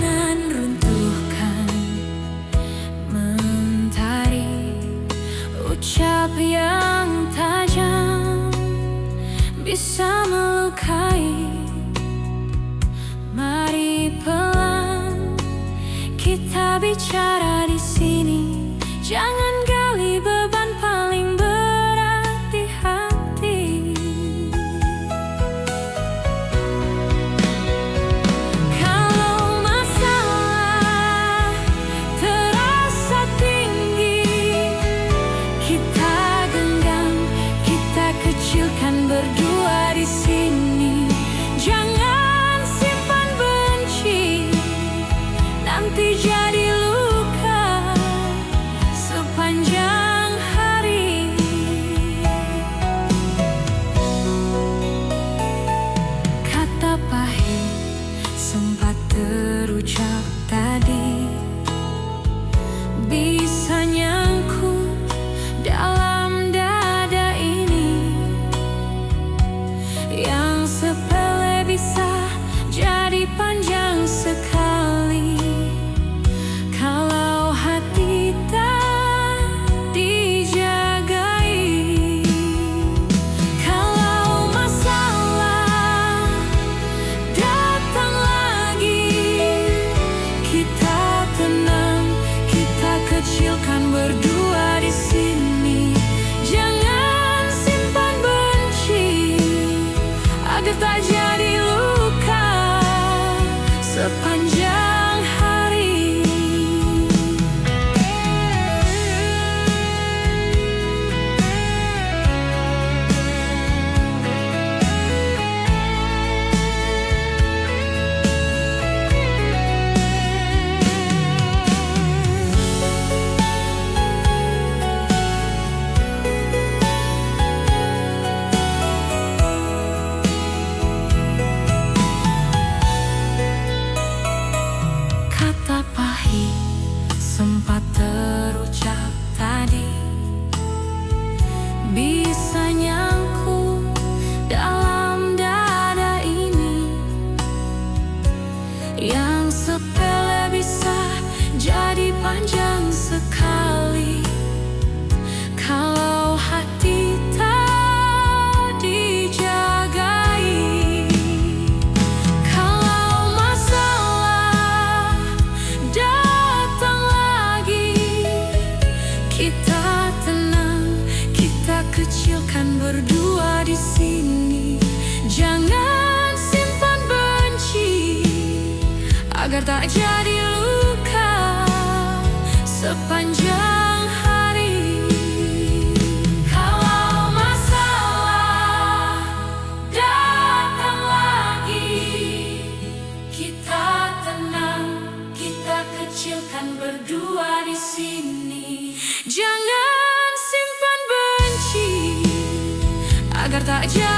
Jangan runtuhkan mentari, ucap yang tajam bisa melukai. Mari pelan kita bicara di sini. Jangan gali beban paling berat di hati. Kalau masalah terasa tinggi, kita genggam, kita kecilkan berdua di sini. Jangan simpan benci, nanti jadi luka sepanjang hari. Kata pahit sempat terucap tadi, bisa nyangkut dalam dada ini. Yang sepele bisa jadi panjang sekali kalau hati tak dijagai. Kalau masalah datang lagi, kita tenang, kita kecilkan berdua di sini. Jangan simpan benci agar tak jadi luka sepanjang hari. Kata pahit sempat terucap tadi, bisa nyangkut dalam dada ini. Yang sepele bisa jadi panjang sekali kalau hati tak dijagai. Kalau masalah datang lagi, kita tenang, kita kecilkan berdua di sini. Jangan simpan benci agar tak jadi luka sepanjang hari. Kalau masalah datang lagi, kita tenang, kita kecilkan berdua di sini. Jangan simpan benci agar tak jadi